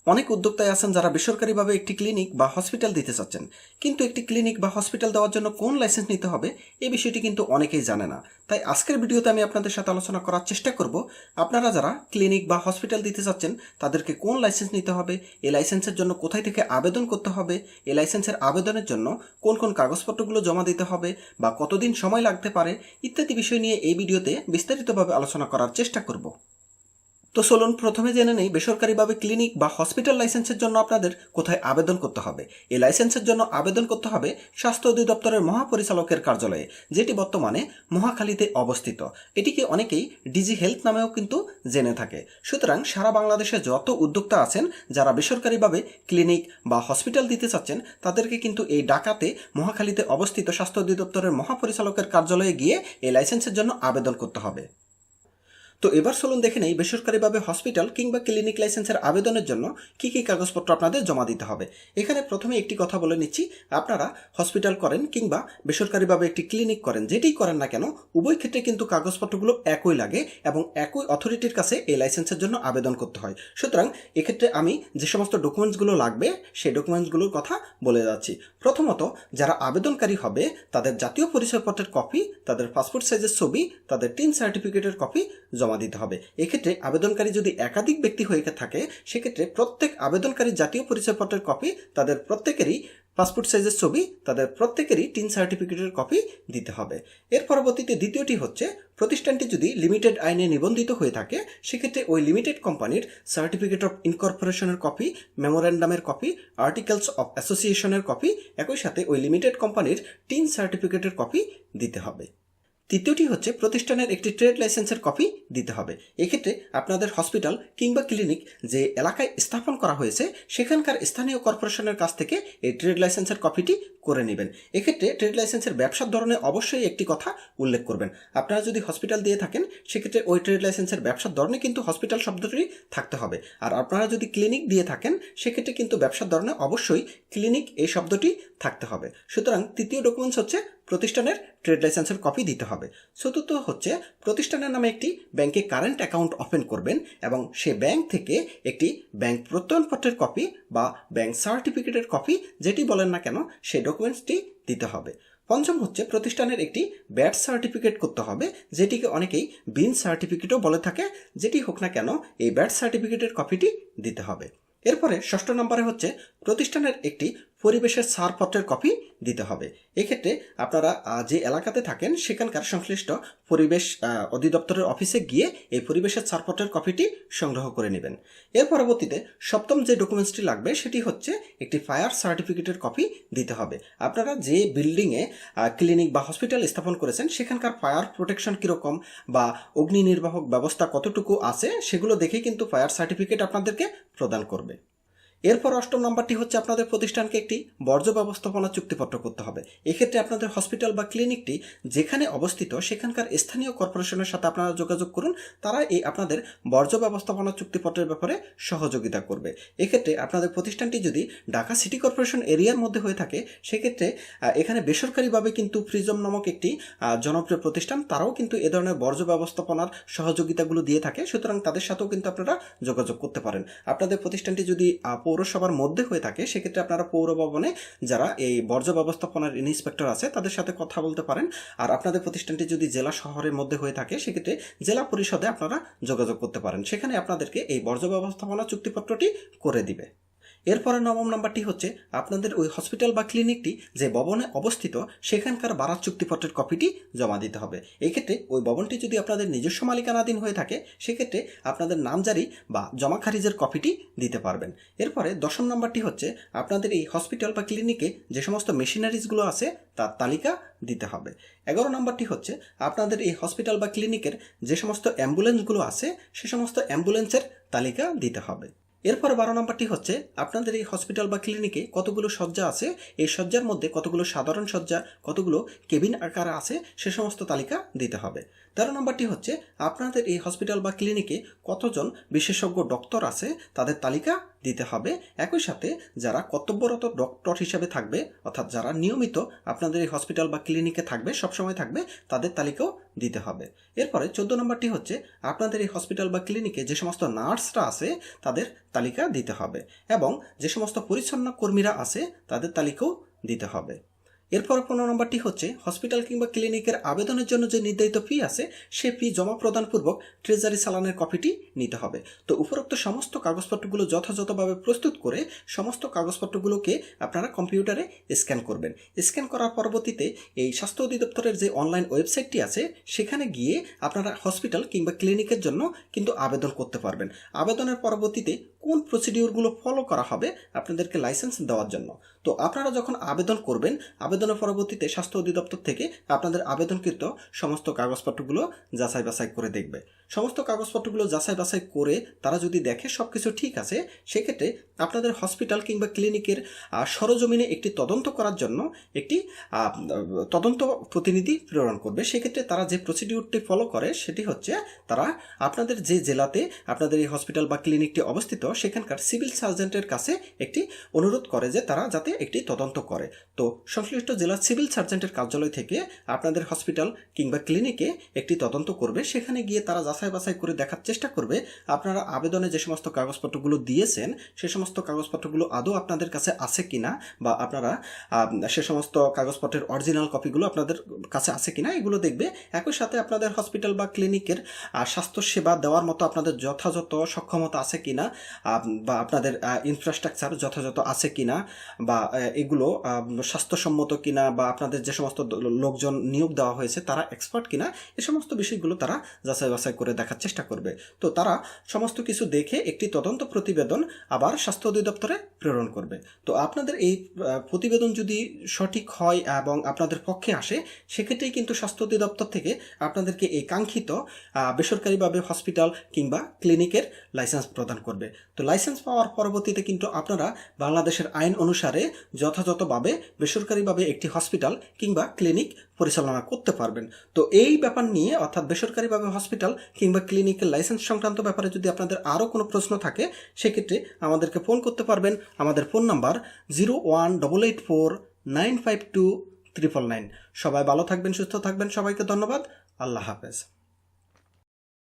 অনেক উদ্যোক্তাই আছেন যারা বেসরকারিভাবে একটি ক্লিনিক বা হসপিটাল দিতে চাচ্ছেন, কিন্তু একটি ক্লিনিক বা হসপিটাল দেওয়ার জন্য কোন লাইসেন্স নিতে হবে এই বিষয়টি কিন্তু অনেকেই জানে না। তাই আজকের ভিডিওতে আমি আপনাদের সাথে আলোচনা করার চেষ্টা করব আপনারা যারা ক্লিনিক বা হসপিটাল দিতে চাচ্ছেন তাদেরকে কোন লাইসেন্স নিতে হবে, এই লাইসেন্সের জন্য কোথায় থেকে আবেদন করতে হবে, এই লাইসেন্সের আবেদনের জন্য কোন কোন কাগজপত্রগুলো জমা দিতে হবে বা কতদিন সময় লাগতে পারে ইত্যাদি বিষয় নিয়ে এই ভিডিওতে বিস্তারিতভাবে আলোচনা করার চেষ্টা করব। তো চলুন প্রথমে জেনে নেই বেসরকারিভাবে ক্লিনিক বা হসপিটাল লাইসেন্সের জন্য আপনাদের কোথায় আবেদন করতে হবে। এই লাইসেন্সের জন্য আবেদন করতে হবে স্বাস্থ্য অধিদপ্তরের মহাপরিচালকের কার্যালয়ে, যেটি বর্তমানে মহাখালীতে অবস্থিত। এটিকে অনেকেই ডিজি হেলথ নামেও কিন্তু জেনে থাকে। সুতরাং সারা বাংলাদেশে যত উদ্যোক্তা আছেন যারা বেসরকারিভাবে ক্লিনিক বা হসপিটাল দিতে চাচ্ছেন তাদেরকে কিন্তু এই ঢাকাতে মহাখালীতে অবস্থিত স্বাস্থ্য অধিদপ্তরের মহাপরিচালকের কার্যালয়ে গিয়ে এই লাইসেন্সের জন্য আবেদন করতে হবে। তো এবার চলুন দেখে নেই বেসরকারিভাবে হসপিটাল কিংবা ক্লিনিক লাইসেন্সের আবেদনের জন্য কী কী কাগজপত্র আপনাদের জমা দিতে হবে। এখানে প্রথমে একটি কথা বলে নিচ্ছি, আপনারা হসপিটাল করেন কিংবা বেসরকারিভাবে একটি ক্লিনিক করেন, যেটিই করেন না কেন উভয় ক্ষেত্রে কিন্তু কাগজপত্রগুলো একই লাগে এবং একই অথরিটির কাছে এই লাইসেন্সের জন্য আবেদন করতে হয়। সুতরাং এক্ষেত্রে আমি যে সমস্ত ডকুমেন্টসগুলো লাগবে সেই ডকুমেন্টসগুলোর কথা বলে যাচ্ছি। প্রথমত, যারা আবেদনকারী হবে তাদের জাতীয় পরিচয়পত্রের কপি, তাদের পাসপোর্ট সাইজের ছবি, তাদের টিন সার্টিফিকেটের কপি জমা দিতে হবে। এক্ষেত্রে আবেদনকারী যদি একাধিক ব্যক্তি হয়ে থাকে সেক্ষেত্রে প্রত্যেক আবেদনকারীর জাতীয় পরিচয়পত্রের কপি, তাদের প্রত্যেকেরই পাসপোর্ট সাইজের ছবি, তাদের প্রত্যেকেরই টিন সার্টিফিকেটের কপি দিতে হবে। এর পরবর্তীতে দ্বিতীয়টি হচ্ছে, প্রতিষ্ঠানটি যদি লিমিটেড আইনে নিবন্ধিত হয়ে থাকে সেক্ষেত্রে ওই লিমিটেড কোম্পানির সার্টিফিকেট অফ ইনকর্পোরেশনের কপি, মেমোরেন্ডামের কপি, আর্টিকেলস অফ অ্যাসোসিয়েশনের কপি, একই সাথে ওই লিমিটেড কোম্পানির টিন সার্টিফিকেটের কপি দিতে হবে। তৃতীয়টি হচ্ছে, প্রতিষ্ঠানের একটি ট্রেড লাইসেন্সের কপি দিতে হবে। এক্ষেত্রে আপনাদের হসপিটাল কিংবা ক্লিনিক যে এলাকায় স্থাপন করা হয়েছে সেখানকার স্থানীয় কর্পোরেশনের কাছ থেকে এই ট্রেড লাইসেন্সের কপিটি করে নেবেন। এক্ষেত্রে ট্রেড লাইসেন্সের ব্যবসার ধরনে অবশ্যই একটি কথা উল্লেখ করবেন। আপনারা যদি হসপিটাল দিয়ে থাকেন সেক্ষেত্রে ওই ট্রেড লাইসেন্সের ব্যবসার ধরনে কিন্তু হসপিটাল শব্দটি থাকতে হবে, আর আপনারা যদি ক্লিনিক দিয়ে থাকেন সেক্ষেত্রে কিন্তু ব্যবসার ধরনে অবশ্যই ক্লিনিক এই শব্দটি থাকতে হবে। সুতরাং তৃতীয় ডকুমেন্টস হচ্ছে প্রতিষ্ঠানের ট্রেড লাইসেন্সের কপি দিতে হবে। চতুর্থ হচ্ছে, প্রতিষ্ঠানের নামে একটি ব্যাংকে কারেন্ট অ্যাকাউন্ট ওপেন করবেন এবং সে ব্যাংক থেকে একটি ব্যাংক প্রত্যয়নপত্রের কপি বা ব্যাংক সার্টিফিকেটের কপি, যেটি বলেন না কেন সেই ডকুমেন্টসটি দিতে হবে। পঞ্চম হচ্ছে, প্রতিষ্ঠানের একটি ব্যাট সার্টিফিকেট করতে হবে, যেটিকে অনেকেই বিন সার্টিফিকেটও বলে থাকে। যেটি হোক না কেন এই ব্যাট সার্টিফিকেটের কপিটি দিতে হবে। এরপরে ষষ্ঠ নম্বরে হচ্ছে, প্রতিষ্ঠানের একটি পরিবেশের ছাড়পত্রের কপি দিতে হবে। এক্ষেত্রে আপনারা যে এলাকাতে থাকেন সেখানকার সংশ্লিষ্ট পরিবেশ অধিদপ্তরের অফিসে গিয়ে এই পরিবেশের ছাড়পত্রের কপিটি সংগ্রহ করে নেবেন। এর পরবর্তীতে সপ্তম যে ডকুমেন্টসটি লাগবে সেটি হচ্ছে একটি ফায়ার সার্টিফিকেটের কপি দিতে হবে। আপনারা যে বিল্ডিংয়ে ক্লিনিক বা হসপিটাল স্থাপন করেছেন সেখানকার ফায়ার প্রোটেকশন কীরকম বা অগ্নি নির্বাহক ব্যবস্থা কতটুকু আছে সেগুলো দেখে কিন্তু ফায়ার সার্টিফিকেট আপনাদেরকে প্রদান করবে। এরপর অষ্টম নম্বরটি হচ্ছে, আপনাদের প্রতিষ্ঠানকে একটি বর্জ্য ব্যবস্থাপনা চুক্তিপত্র করতে হবে। এক্ষেত্রে আপনাদের হসপিটাল বা ক্লিনিকটি যেখানে অবস্থিত সেখানকার স্থানীয় কর্পোরেশনের সাথে আপনারা যোগাযোগ করুন, তারা এই আপনাদের বর্জ্য ব্যবস্থাপনা চুক্তিপত্রের ব্যাপারে সহযোগিতা করবে। এক্ষেত্রে আপনাদের প্রতিষ্ঠানটি যদি ঢাকা সিটি কর্পোরেশন এরিয়ার মধ্যে হয়ে থাকে সেক্ষেত্রে এখানে বেসরকারিভাবে কিন্তু প্রিজম নামক একটি জনপ্রিয় প্রতিষ্ঠান, তারাও কিন্তু এ ধরনের বর্জ্য ব্যবস্থাপনার সহযোগিতাগুলো দিয়ে থাকে। সুতরাং তাদের সাথেও কিন্তু আপনারা যোগাযোগ করতে পারেন। আপনাদের প্রতিষ্ঠানটি যদি পৌরসভার মধ্যে হয়ে থাকে সেক্ষেত্রে আপনারা পৌর ভবনে যারা এই বর্জ্য ব্যবস্থাপনার ইন্সপেক্টর আছে তাদের সাথে কথা বলতে পারেন। আর আপনাদের প্রতিষ্ঠানটি যদি জেলা শহরের মধ্যে হয়ে থাকে সেক্ষেত্রে জেলা পরিষদে আপনারা যোগাযোগ করতে পারেন, সেখানে আপনাদেরকে এই বর্জ্য ব্যবস্থাপনা চুক্তিপত্রটি করে দিবে। এরপরে নবম নাম্বারটি হচ্ছে, আপনাদের ওই হসপিটাল বা ক্লিনিকটি যে ভবনে অবস্থিত সেখানকার ভাড়া চুক্তিপত্রের কপিটি জমা দিতে হবে। এক্ষেত্রে ওই ভবনটি যদি আপনাদের নিজস্ব মালিকানাধীন হয়ে থাকে সেক্ষেত্রে আপনাদের নামজারি বা জমা খারিজের কপিটি দিতে পারবেন। এরপরে দশম নাম্বারটি হচ্ছে, আপনাদের এই হসপিটাল বা ক্লিনিকে যে সমস্ত মেশিনারিজগুলো আছে তার তালিকা দিতে হবে। 11 নম্বরটি হচ্ছে, আপনাদের এই হসপিটাল বা ক্লিনিকের যে সমস্ত অ্যাম্বুলেন্সগুলো আছে সে সমস্ত অ্যাম্বুলেন্সের তালিকা দিতে হবে। এরপর 12 নম্বরটি হচ্ছে, আপনাদের এই হসপিটাল বা ক্লিনিকে কতগুলো শয্যা আছে, এই শয্যার মধ্যে কতগুলো সাধারণ শয্যা, কতগুলো কেবিন আকারে আছে সে সমস্ত তালিকা দিতে হবে। 13 নম্বরটি হচ্ছে আপনাদের এই হসপিটাল বা ক্লিনিকে কতজন বিশেষজ্ঞ ডক্টর আছে তাদের তালিকা দিতে হবে। একই সাথে যারা কর্তব্যরত ডক্টর হিসেবে থাকবে, অর্থাৎ যারা নিয়মিত আপনাদের এই হসপিটাল বা ক্লিনিকে থাকবে, সবসময় থাকবে, তাদের তালিকাও দিতে হবে। এরপরে 14 নম্বরটি হচ্ছে আপনাদের এই হসপিটাল বা ক্লিনিকে যে সমস্ত নার্সরা আছে তাদের তালিকা দিতে হবে এবং যে সমস্ত পরিচ্ছন্ন কর্মীরা আছে তাদের তালিকাও দিতে হবে। এরপর 15 নম্বরটি হচ্ছে হসপিটাল কিংবা ক্লিনিকের আবেদনের জন্য যে নির্ধারিত ফি আছে সে ফি জমা প্রদানপূর্বক ট্রেজারি চালানের কপিটি নিতে হবে। তো উপরোক্ত সমস্ত কাগজপত্রগুলো যথাযথভাবে প্রস্তুত করে সমস্ত কাগজপত্রগুলোকে আপনারা কম্পিউটারে স্ক্যান করবেন। স্ক্যান করার পরবর্তীতে এই স্বাস্থ্য অধিদপ্তরের যে অনলাইন ওয়েবসাইটটি আছে সেখানে গিয়ে আপনারা হসপিটাল কিংবা ক্লিনিকের জন্য কিন্তু আবেদন করতে পারবেন। আবেদনের পরবর্তীতে কোন প্রসিডিওরগুলো ফলো করা হবে আপনাদেরকে লাইসেন্স দেওয়ার জন্য। তো আপনারা যখন আবেদন করবেন, আবেদনের পরবর্তীতে স্বাস্থ্য অধিদপ্তর থেকে আপনাদের আবেদনকৃত সমস্ত কাগজপত্রগুলো যাচাই বাছাই করে দেখবে। সমস্ত কাগজপত্রগুলো যাচাই বাছাই করে তারা যদি দেখে সব কিছু ঠিক আছে, সেক্ষেত্রে আপনাদের হসপিটাল কিংবা ক্লিনিকের সরজমিনে একটি তদন্ত করার জন্য একটি তদন্ত প্রতিনিধি প্রেরণ করবে। সেক্ষেত্রে তারা যে প্রসিডিউরটি ফলো করে সেটি হচ্ছে তারা আপনাদের যে জেলাতে আপনাদের এই হসপিটাল বা ক্লিনিকটি অবস্থিত সেখানকার সিভিল সার্জেন্টের কাছে একটি অনুরোধ করে যে তারা যাতে একটি তদন্ত করে। তো সংশ্লিষ্ট জেলার সিভিল সার্জেন্টের কার্যালয় থেকে আপনাদের হসপিটাল কিংবা ক্লিনিকে একটি তদন্ত করবে। সেখানে গিয়ে তারা যাচাই বাছাই করে দেখার চেষ্টা করবে আপনারা আবেদনে যে সমস্ত কাগজপত্রগুলো দিয়েছেন সে সমস্ত কাগজপত্রগুলো আদৌ আপনাদের কাছে আছে কিনা, বা আপনারা সে সমস্ত কাগজপত্রের অরিজিনাল কপিগুলো আপনাদের কাছে আছে কিনা এগুলো দেখবে। একই সাথে আপনাদের হসপিটাল বা ক্লিনিকের স্বাস্থ্যসেবা দেওয়ার মতো আপনাদের যথাযথ সক্ষমতা আছে কিনা, বা আপনাদের ইনফ্রাস্ট্রাকচার যথাযথ আছে কিনা, বা এগুলো স্বাস্থ্যসম্মত কিনা, বা আপনাদের যে সমস্ত লোকজন নিয়োগ দেওয়া হয়েছে তারা এক্সপার্ট কিনা, এ সমস্ত বিষয়গুলো তারা যাচাই বাছাই করে দেখার চেষ্টা করবে। তো তারা সমস্ত কিছু দেখে একটি তদন্ত প্রতিবেদন আবার স্বাস্থ্য অধিদপ্তরে প্রেরণ করবে। তো আপনাদের এই প্রতিবেদন যদি সঠিক হয় এবং আপনাদের পক্ষে আসে, সেক্ষেত্রেই কিন্তু স্বাস্থ্য অধিদপ্তর থেকে আপনাদেরকে এই কাঙ্ক্ষিত বেসরকারিভাবে হসপিটাল কিংবা ক্লিনিকের লাইসেন্স প্রদান করবে। তো লাইসেন্স পাওয়ার পরবর্তীতে কিন্তু আপনারা বাংলাদেশের আইন অনুসারে যথাযথভাবে বেসরকারিভাবে একটি হসপিটাল কিংবা ক্লিনিক পরিচালনা করতে পারবেন। তো এই ব্যাপার নিয়ে, অর্থাৎ বেসরকারিভাবে হসপিটাল কিংবা ক্লিনিকের লাইসেন্স সংক্রান্ত ব্যাপারে যদি আপনাদের আরও কোনো প্রশ্ন থাকে সেক্ষেত্রে আমাদেরকে ফোন করতে পারবেন। আমাদের ফোন নাম্বার 01884952999। সবাই ভালো থাকবেন, সুস্থ থাকবেন। সবাইকে ধন্যবাদ। আল্লাহ হাফেজ।